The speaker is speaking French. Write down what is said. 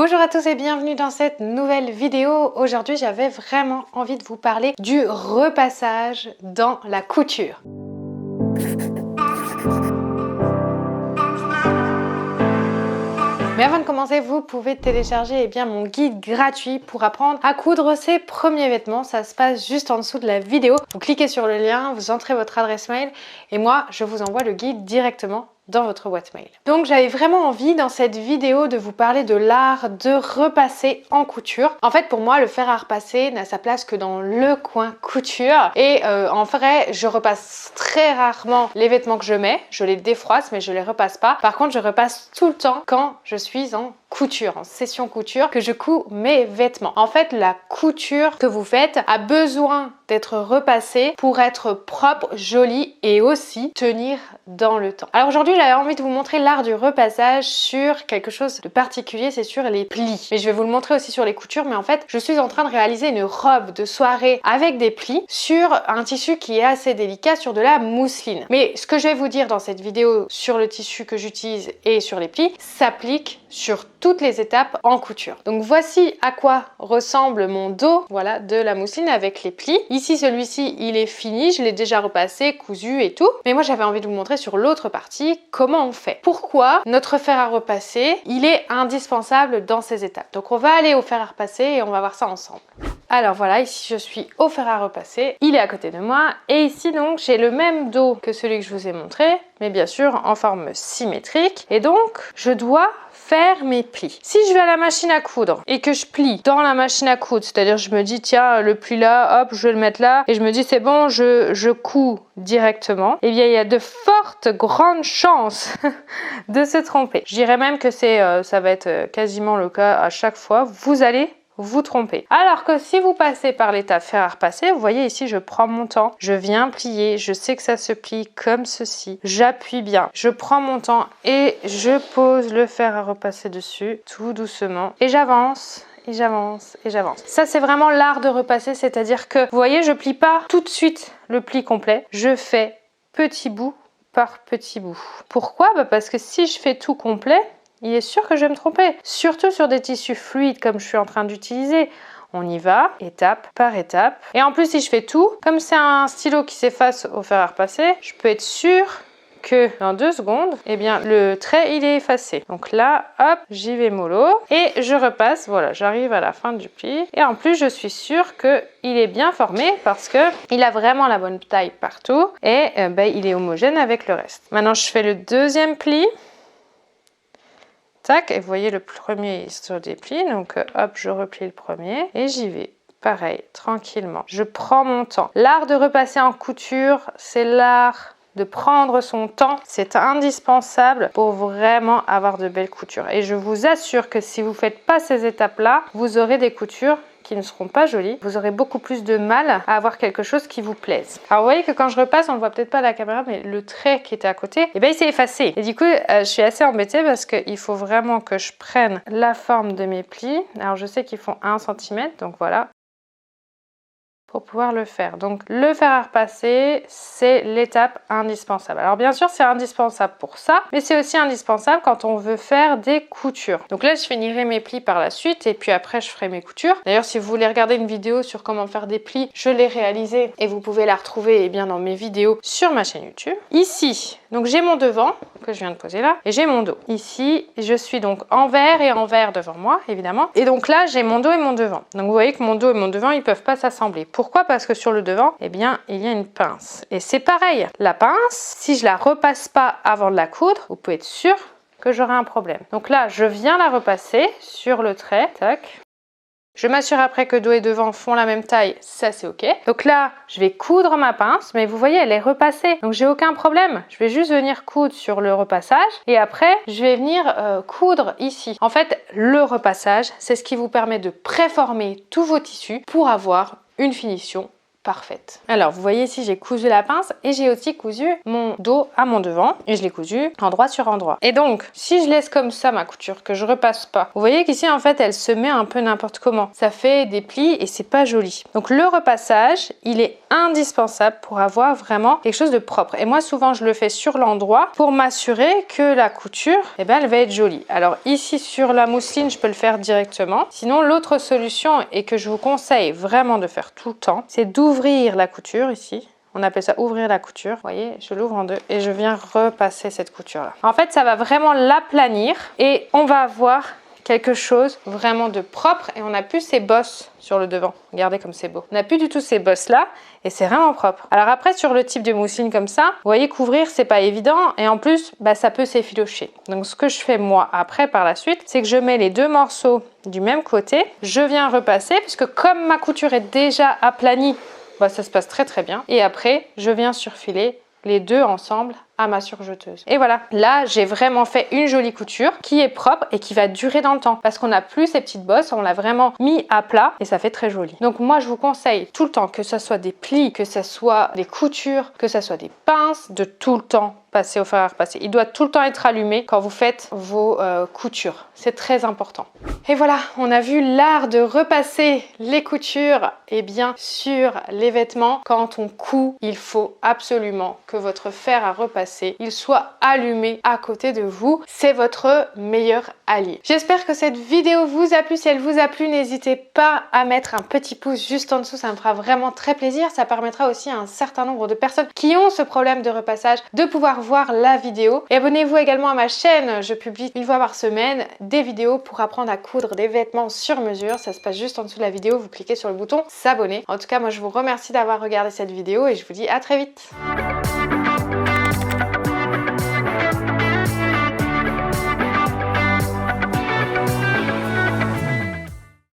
Bonjour à tous et bienvenue dans cette nouvelle vidéo. Aujourd'hui, j'avais vraiment envie de vous parler du repassage dans la couture. Mais avant de commencer, vous pouvez télécharger mon guide gratuit pour apprendre à coudre ses premiers vêtements. Ça se passe juste en dessous de la vidéo. Vous cliquez sur le lien, vous entrez votre adresse mail et moi, je vous envoie le guide directement dans votre boîte mail. Donc j'avais vraiment envie dans cette vidéo de vous parler de l'art de repasser en couture. En fait pour moi le fer à repasser n'a sa place que dans le coin couture et en vrai je repasse très rarement les vêtements que je mets, je les défroisse mais je les repasse pas. Par contre je repasse tout le temps quand je suis en couture, en session couture, que je couds mes vêtements. En fait, la couture que vous faites a besoin d'être repassée pour être propre, jolie et aussi tenir dans le temps. Alors aujourd'hui, j'avais envie de vous montrer l'art du repassage sur quelque chose de particulier, c'est sur les plis. Mais je vais vous le montrer aussi sur les coutures, mais en fait, je suis en train de réaliser une robe de soirée avec des plis sur un tissu qui est assez délicat, sur de la mousseline. Mais ce que je vais vous dire dans cette vidéo sur le tissu que j'utilise et sur les plis s'applique sur toutes les étapes en couture. Donc voici à quoi ressemble mon dos, voilà, de la mousseline avec les plis. Ici, celui-ci, il est fini, je l'ai déjà repassé, cousu et tout. Mais moi, j'avais envie de vous montrer sur l'autre partie comment on fait. Pourquoi notre fer à repasser, il est indispensable dans ces étapes. Donc on va aller au fer à repasser et on va voir ça ensemble. Alors voilà, ici je suis au fer à repasser, il est à côté de moi et ici donc j'ai le même dos que celui que je vous ai montré, mais bien sûr en forme symétrique et donc je dois faire mes plis. Si je vais à la machine à coudre et que je plie dans la machine à coudre, c'est-à-dire je me dis tiens le pli là, hop je vais le mettre là et je me dis c'est bon je couds directement, eh bien il y a de fortes grandes chances de se tromper. Je dirais même que ça va être quasiment le cas à chaque fois, vous allez vous trompez. Alors que si vous passez par l'étape fer à repasser, vous voyez ici je prends mon temps, je viens plier, je sais que ça se plie comme ceci, j'appuie bien, je prends mon temps et je pose le fer à repasser dessus tout doucement et j'avance. Et j'avance et j'avance. Ça c'est vraiment l'art de repasser, c'est-à-dire que vous voyez je plie pas tout de suite le pli complet, je fais petit bout par petit bout. Pourquoi? Parce que si je fais tout complet, il est sûr que je vais me tromper, surtout sur des tissus fluides comme je suis en train d'utiliser. On y va, étape par étape. Et en plus, si je fais tout, comme c'est un stylo qui s'efface au fer à repasser, je peux être sûre que dans 2 secondes, eh bien, le trait, il est effacé. Donc là, hop, j'y vais mollo et je repasse. Voilà, j'arrive à la fin du pli. Et en plus, je suis sûre qu'il est bien formé parce que il a vraiment la bonne taille partout et il est homogène avec le reste. Maintenant, je fais le deuxième pli. Tac, et vous voyez le premier se déplie, donc hop, je replie le premier et j'y vais. Pareil, tranquillement. Je prends mon temps. L'art de repasser en couture, c'est l'art de prendre son temps. C'est indispensable pour vraiment avoir de belles coutures. Et je vous assure que si vous ne faites pas ces étapes-là, vous aurez des coutures qui ne seront pas jolies. Vous aurez beaucoup plus de mal à avoir quelque chose qui vous plaise. Alors vous voyez que quand je repasse, on le voit peut-être pas à la caméra, mais le trait qui était à côté, eh bien il s'est effacé. Et du coup, je suis assez embêtée parce qu'il faut vraiment que je prenne la forme de mes plis. Alors je sais qu'ils font 1 cm, donc voilà, pour pouvoir le faire. Donc le fer à repasser, c'est l'étape indispensable. Alors bien sûr, c'est indispensable pour ça, mais c'est aussi indispensable quand on veut faire des coutures. Donc là, je finirai mes plis par la suite et puis après, je ferai mes coutures. D'ailleurs, si vous voulez regarder une vidéo sur comment faire des plis, je l'ai réalisée et vous pouvez la retrouver bien dans mes vidéos sur ma chaîne YouTube. Ici, donc j'ai mon devant que je viens de poser là et j'ai mon dos. Ici, je suis donc envers et envers devant moi, évidemment. Et donc là, j'ai mon dos et mon devant. Donc vous voyez que mon dos et mon devant, ils peuvent pas s'assembler. Pourquoi? Parce que sur le devant, eh bien, il y a une pince. Et c'est pareil. La pince, si je la repasse pas avant de la coudre, vous pouvez être sûr que j'aurai un problème. Donc là, je viens la repasser sur le trait. Tac. Je m'assure après que dos et devant font la même taille, ça c'est ok. Donc là, je vais coudre ma pince, mais vous voyez, elle est repassée. Donc j'ai aucun problème. Je vais juste venir coudre sur le repassage et après, je vais venir coudre ici. En fait, le repassage, c'est ce qui vous permet de préformer tous vos tissus pour avoir une finition parfaite. Alors vous voyez ici j'ai cousu la pince et j'ai aussi cousu mon dos à mon devant et je l'ai cousu endroit sur endroit. Et donc si je laisse comme ça ma couture, que je repasse pas, vous voyez qu'ici en fait elle se met un peu n'importe comment. Ça fait des plis et c'est pas joli. Donc le repassage il est indispensable pour avoir vraiment quelque chose de propre. Et moi souvent je le fais sur l'endroit pour m'assurer que la couture elle va être jolie. Alors ici sur la mousseline je peux le faire directement. Sinon l'autre solution et que je vous conseille vraiment de faire tout le temps, c'est d'ouvrir la couture ici. On appelle ça ouvrir la couture. Vous voyez, je l'ouvre en deux et je viens repasser cette couture là. En fait, ça va vraiment l'aplanir et on va avoir quelque chose vraiment de propre et on n'a plus ces bosses sur le devant. Regardez comme c'est beau. On n'a plus du tout ces bosses là et c'est vraiment propre. Alors après sur le type de mousseline comme ça, vous voyez couvrir c'est pas évident et en plus ça peut s'effilocher. Donc ce que je fais moi après par la suite, c'est que je mets les deux morceaux du même côté. Je viens repasser puisque comme ma couture est déjà aplanie, ça se passe très très bien. Et après je viens surfiler les deux ensemble à ma surjeteuse. Et voilà, là j'ai vraiment fait une jolie couture qui est propre et qui va durer dans le temps parce qu'on n'a plus ces petites bosses, on l'a vraiment mis à plat et ça fait très joli. Donc moi je vous conseille tout le temps, que ce soit des plis, que ce soit des coutures, que ce soit des pinces, de tout le temps passer au fer à repasser. Il doit tout le temps être allumé quand vous faites vos coutures. C'est très important. Et voilà, on a vu l'art de repasser les coutures sur les vêtements. Quand on coud, il faut absolument que votre fer à repasser il soit allumé à côté de vous. C'est votre meilleur allié. J'espère que cette vidéo vous a plu. Si elle vous a plu, n'hésitez pas à mettre un petit pouce juste en dessous. Ça me fera vraiment très plaisir. Ça permettra aussi à un certain nombre de personnes qui ont ce problème de repassage de pouvoir voir la vidéo. Et abonnez-vous également à ma chaîne. Je publie une fois par semaine des vidéos pour apprendre à coudre des vêtements sur mesure. Ça se passe juste en dessous de la vidéo. Vous cliquez sur le bouton s'abonner. En tout cas, moi je vous remercie d'avoir regardé cette vidéo et je vous dis à très vite.